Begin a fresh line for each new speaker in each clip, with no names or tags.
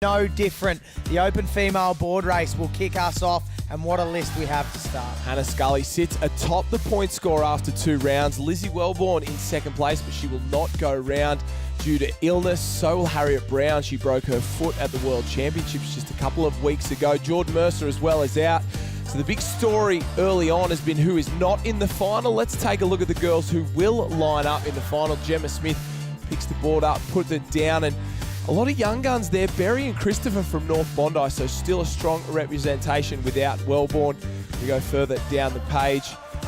No different. The open female board race will kick us off, and what a list we have to start.
Hannah Scully sits atop the point score after 2 rounds. Lizzie Wellborn in second place, but she will not go round due to illness. So will Harriet Brown. She broke her foot at the World Championships just a couple of weeks ago. Jordan Mercer as well is out. So the big story early on has been who is not in the final. Let's take a look at the girls who will line up in the final. Gemma Smith picks the board up, puts it down, and a lot of young guns there. Berry and Christopher from North Bondi, so still a strong representation without Wellborn. We go further down the page.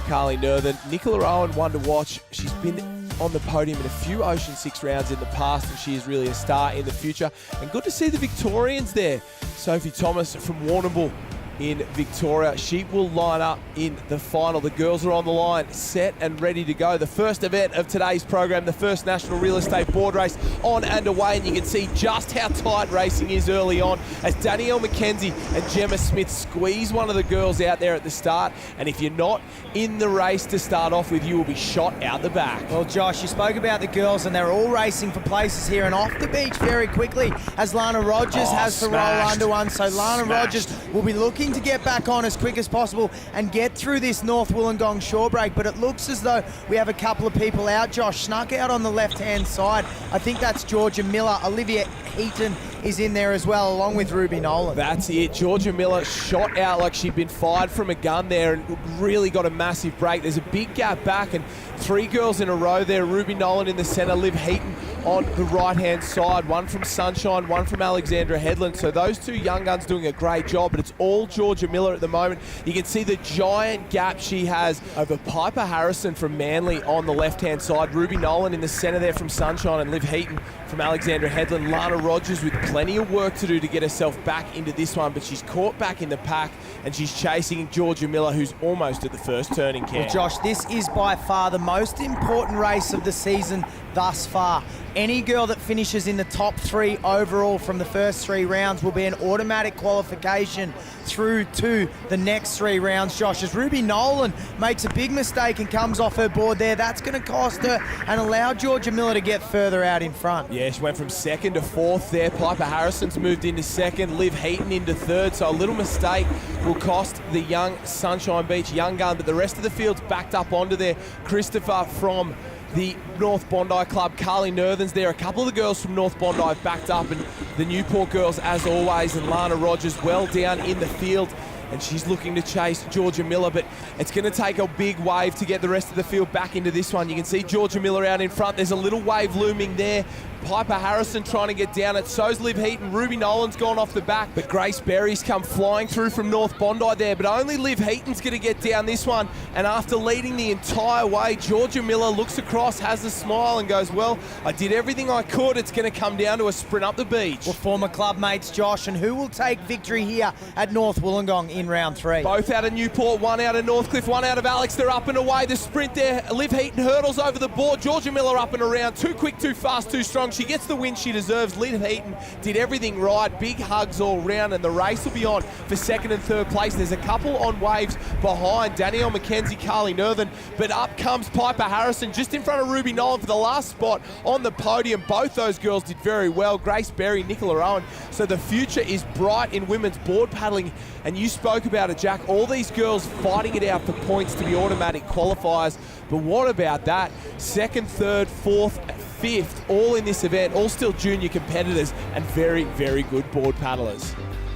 Carly Nerthen, Nicola Owen, one to watch. She's been on the podium in a few Ocean 6 rounds in the past, and she is really a star in the future. And good to see the Victorians there. Sophie Thomas from Warrnambool in Victoria. She will line up in the final. The girls are on the line, set and ready to go. The first event of today's program, the first National Real Estate Board Race on and away, and you can see just how tight racing is early on as Danielle McKenzie and Gemma Smith squeeze one of the girls out there at the start. And if you're not in the race to start off with, you will be shot out the back.
Well, Josh, you spoke about the girls, and they're all racing for places here and off the beach very quickly, as Lana Rogers has to roll under one. So Lana Rogers will be looking to get back on as quick as possible and get through this North Wollongong shore break. But it looks as though we have a couple of people out. Josh snuck out on the left-hand side. I think that's Georgia Miller. Olivia Heaton is in there as well, along with Ruby Nolan.
That's it. Georgia Miller shot out like she'd been fired from a gun there and really got a massive break. There's a big gap back, and 3 girls in a row there. Ruby Nolan in the centre, Liv Heaton on the right-hand side. One from Sunshine, one from Alexandra Headland. So those 2 young guns doing a great job, but it's all Georgia Miller at the moment. You can see the giant gap she has over Piper Harrison from Manly on the left-hand side. Ruby Nolan in the centre there from Sunshine, and Liv Heaton from Alexandra Headland. Lana Rogers with plenty of work to do to get herself back into this one, but she's caught back in the pack, and she's chasing Georgia Miller, who's almost at the first turning can.
Well, Josh, this is by far the most important race of the season thus far. Any girl that finishes in the top 3 overall from the first 3 rounds will be an automatic qualification through to the next 3 rounds, Josh. As Ruby Nolan makes a big mistake and comes off her board there, that's going to cost her and allow Georgia Miller to get further out in front.
Yeah, she went from 2nd to 4th there. Piper Harrison's moved into 2nd, Liv Heaton into 3rd, so a little mistake will cost the young Sunshine Beach young gun, but the rest of the field's backed up onto there. Christopher from the North Bondi Club, Carly Nerthen's there. A couple of the girls from North Bondi have backed up, and the Newport girls, as always, and Lana Rogers well down in the field, and she's looking to chase Georgia Miller, but it's going to take a big wave to get the rest of the field back into this one. You can see Georgia Miller out in front. There's a little wave looming there. Piper Harrison trying to get down it. So's Liv Heaton. Ruby Nolan's gone off the back, but Grace Berry's come flying through from North Bondi there, but only Liv Heaton's going to get down this one. And after leading the entire way, Georgia Miller looks across, has a smile, and goes, well, I did everything I could. It's going to come down to a sprint up the beach.
Well, former club mates, Josh, and who will take victory here at North Wollongong in round 3?
Both out of Newport, one out of Northcliffe, one out of Alex. They're up and away. The sprint there. Liv Heaton hurdles over the board. Georgia Miller up and around. Too quick, too fast, too strong. She gets the win she deserves. Liv Heaton did everything right. Big hugs all round, and the race will be on for 2nd and 3rd place. There's a couple on waves behind Danielle McKenzie, Carly Nerthen, but up comes Piper Harrison just in front of Ruby Nolan for the last spot on the podium. Both those girls did very well. Grace Berry, Nicola Owen. So the future is bright in women's board paddling, and you spoke about it, Jack. All these girls fighting it out for points to be automatic qualifiers, but what about that? 2nd, 3rd, 4th, 5th, all in this event, all still junior competitors and very, very good board paddlers.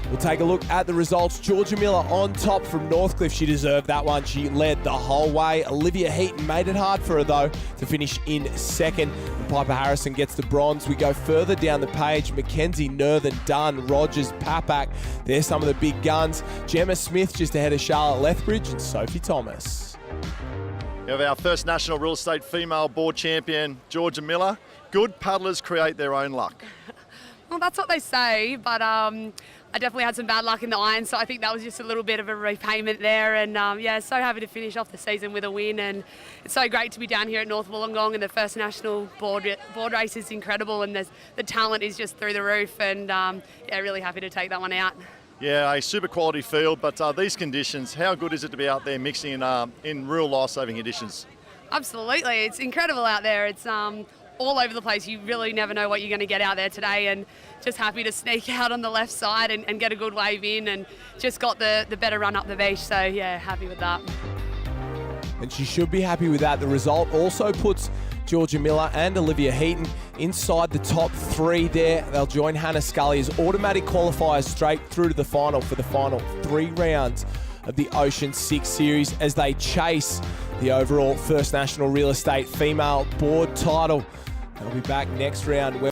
We'll take a look at the results. Georgia Miller on top from Northcliffe. She deserved that one. She led the whole way. Olivia Heaton made it hard for her, though, to finish in 2nd. And Piper Harrison gets the bronze. We go further down the page. McKenzie, Nerthen, Dunn, Rogers, Papak. There's some of the big guns. Gemma Smith just ahead of Charlotte Lethbridge and Sophie Thomas.
We have our first National Real Estate Female Board Champion, Georgia Miller. Good paddlers create their own luck.
Well, that's what they say, but I definitely had some bad luck in the iron, so I think that was just a little bit of a repayment there. And yeah, so happy to finish off the season with a win, and it's so great to be down here at North Wollongong, and the first national board race is incredible, and the talent is just through the roof, and yeah, really happy to take that one out.
Yeah, a super quality field, but these conditions, how good is it to be out there mixing in real life-saving conditions?
Absolutely, it's incredible out there. It's all over the place. You really never know what you're going to get out there today, and just happy to sneak out on the left side and get a good wave in, and just got the better run up the beach. So yeah, happy with that.
And she should be happy with that. The result also puts Georgia Miller and Olivia Heaton inside the top 3 there. They'll join Hannah Scully as automatic qualifiers straight through to the final for the final 3 rounds of the Ocean 6 series as they chase the overall First National Real Estate Female Board title. They'll be back next round.